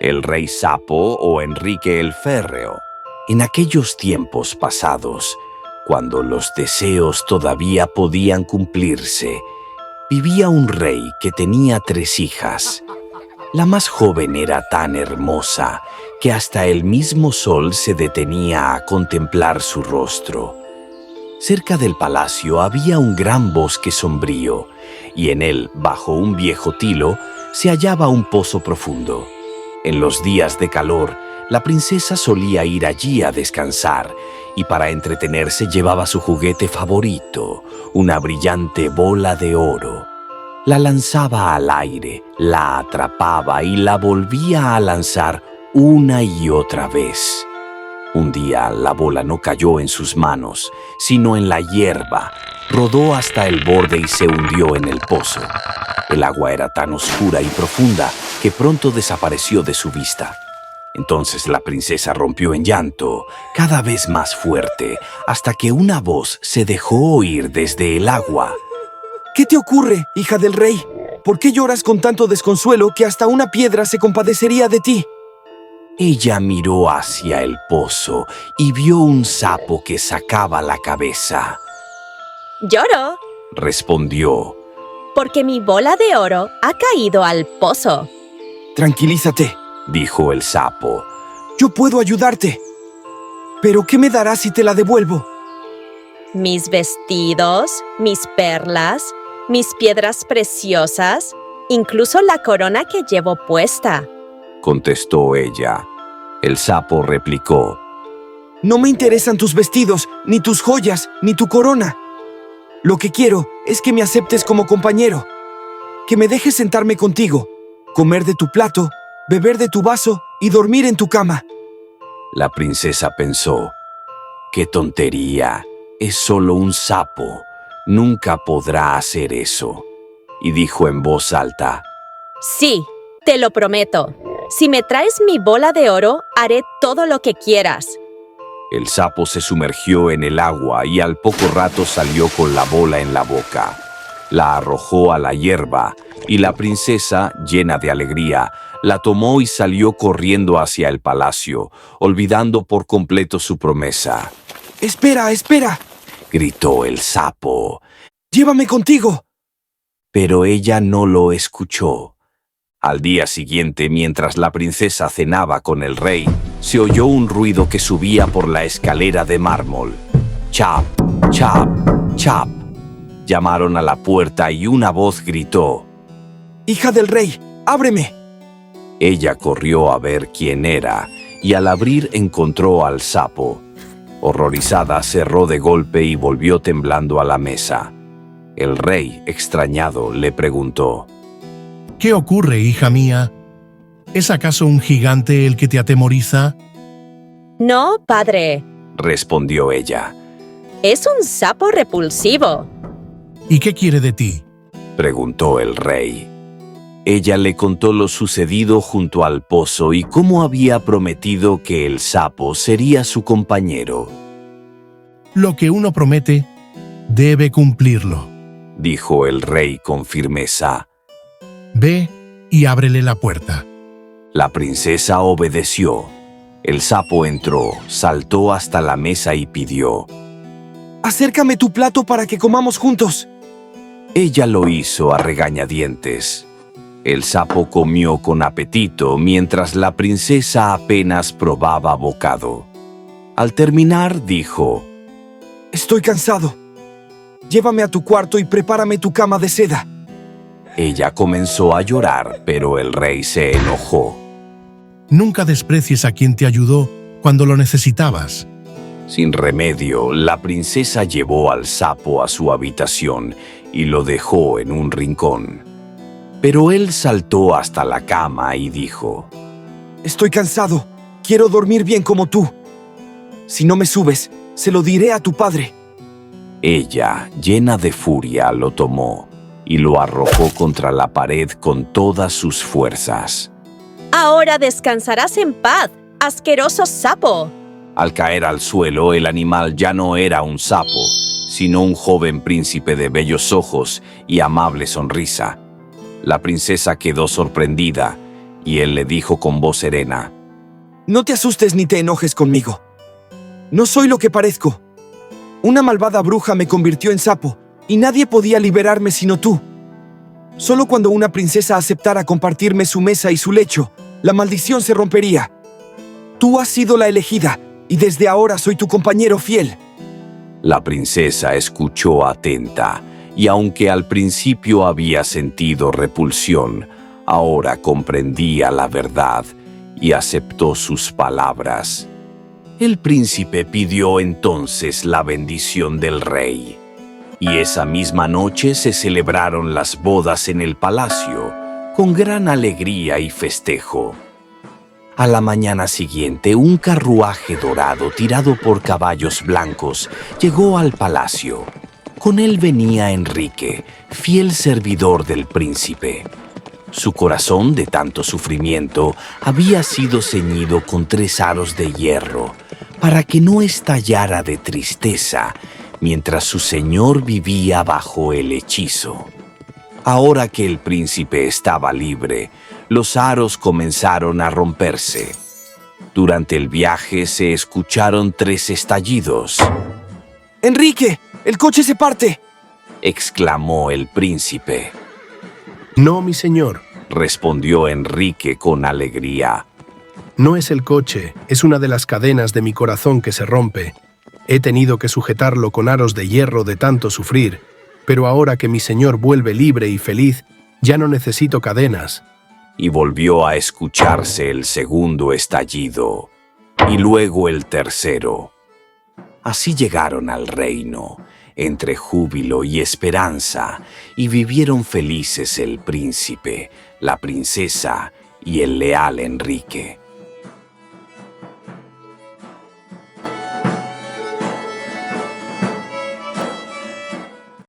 el rey Sapo o Enrique el Férreo. En aquellos tiempos pasados, cuando los deseos todavía podían cumplirse, vivía un rey que tenía 3 hijas. La más joven era tan hermosa que hasta el mismo sol se detenía a contemplar su rostro. Cerca del palacio había un gran bosque sombrío, y en él, bajo un viejo tilo, se hallaba un pozo profundo. En los días de calor, la princesa solía ir allí a descansar, y para entretenerse llevaba su juguete favorito, una brillante bola de oro. La lanzaba al aire, la atrapaba y la volvía a lanzar una y otra vez. Un día la bola no cayó en sus manos, sino en la hierba. Rodó hasta el borde y se hundió en el pozo. El agua era tan oscura y profunda que pronto desapareció de su vista. Entonces la princesa rompió en llanto, cada vez más fuerte, hasta que una voz se dejó oír desde el agua. ¿Qué te ocurre, hija del rey? ¿Por qué lloras con tanto desconsuelo que hasta una piedra se compadecería de ti? Ella miró hacia el pozo y vio un sapo que sacaba la cabeza. Lloro, Respondió. porque mi bola de oro ha caído al pozo. Tranquilízate, Dijo el sapo. yo puedo ayudarte. ¿Pero qué me darás si te la devuelvo? Mis vestidos, mis perlas, mis piedras preciosas, incluso la corona que llevo puesta. Contestó ella. El sapo replicó. No me interesan tus vestidos, ni tus joyas, ni tu corona. Lo que quiero es que me aceptes como compañero, que me dejes sentarme contigo, comer de tu plato, beber de tu vaso y dormir en tu cama. La princesa pensó. ¡Qué tontería! Es solo un sapo. Nunca podrá hacer eso. Y dijo en voz alta. Sí, te lo prometo. Si me traes mi bola de oro, haré todo lo que quieras. El sapo se sumergió en el agua y al poco rato salió con la bola en la boca. La arrojó a la hierba y la princesa, llena de alegría, la tomó y salió corriendo hacia el palacio, olvidando por completo su promesa. ¡Espera, espera! Gritó el sapo. ¡Llévame contigo! Pero ella no lo escuchó. Al día siguiente, mientras la princesa cenaba con el rey, se oyó un ruido que subía por la escalera de mármol. ¡Chap, chap, chap! Llamaron a la puerta y una voz gritó. ¡Hija del rey, ábreme! Ella corrió a ver quién era y al abrir encontró al sapo. Horrorizada, cerró de golpe y volvió temblando a la mesa. El rey, extrañado, le preguntó. ¿Qué ocurre, hija mía? ¿Es acaso un gigante el que te atemoriza? No, padre. Respondió ella. Es un sapo repulsivo. ¿Y qué quiere de ti? Preguntó el rey. Ella le contó lo sucedido junto al pozo y cómo había prometido que el sapo sería su compañero. Lo que uno promete, debe cumplirlo. Dijo el rey con firmeza. Ve y ábrele la puerta. La princesa obedeció. El sapo entró, saltó hasta la mesa y pidió. ¡Acércame tu plato para que comamos juntos! Ella lo hizo a regañadientes. El sapo comió con apetito mientras la princesa apenas probaba bocado. Al terminar, dijo. Estoy cansado. Llévame a tu cuarto y prepárame tu cama de seda. Ella comenzó a llorar, pero el rey se enojó. Nunca desprecies a quien te ayudó cuando lo necesitabas. Sin remedio, la princesa llevó al sapo a su habitación y lo dejó en un rincón. Pero él saltó hasta la cama y dijo. Estoy cansado. Quiero dormir bien como tú. Si no me subes, se lo diré a tu padre. Ella, llena de furia, lo tomó y lo arrojó contra la pared con todas sus fuerzas. Ahora descansarás en paz, asqueroso sapo. Al caer al suelo, el animal ya no era un sapo, sino un joven príncipe de bellos ojos y amable sonrisa. La princesa quedó sorprendida Y él le dijo con voz serena: No te asustes ni te enojes conmigo. No soy lo que parezco. Una malvada bruja me convirtió en sapo y nadie podía liberarme sino tú. Solo cuando una princesa aceptara compartirme su mesa y su lecho, la maldición se rompería. Tú has sido la elegida y desde ahora soy tu compañero fiel. La princesa escuchó atenta y aunque al principio había sentido repulsión, ahora comprendía la verdad y aceptó sus palabras. El príncipe pidió entonces la bendición del rey, y esa misma noche se celebraron las bodas en el palacio, con gran alegría y festejo. A la mañana siguiente, un carruaje dorado tirado por caballos blancos llegó al palacio. Con él venía Enrique, fiel servidor del príncipe. Su corazón, de tanto sufrimiento, había sido ceñido con 3 aros de hierro, para que no estallara de tristeza mientras su señor vivía bajo el hechizo. Ahora que el príncipe estaba libre, los aros comenzaron a romperse. Durante el viaje se escucharon 3 estallidos. ¡Enrique! ¡El coche se parte!, exclamó el príncipe. No, mi señor, Respondió Enrique con alegría. no es el coche, es una de las cadenas de mi corazón que se rompe. He tenido que sujetarlo con aros de hierro de tanto sufrir, pero ahora que mi señor vuelve libre y feliz, ya no necesito cadenas. Y volvió a escucharse el segundo estallido, y luego el tercero. Así llegaron al reino, entre júbilo y esperanza, y vivieron felices el príncipe, la princesa y el leal Enrique.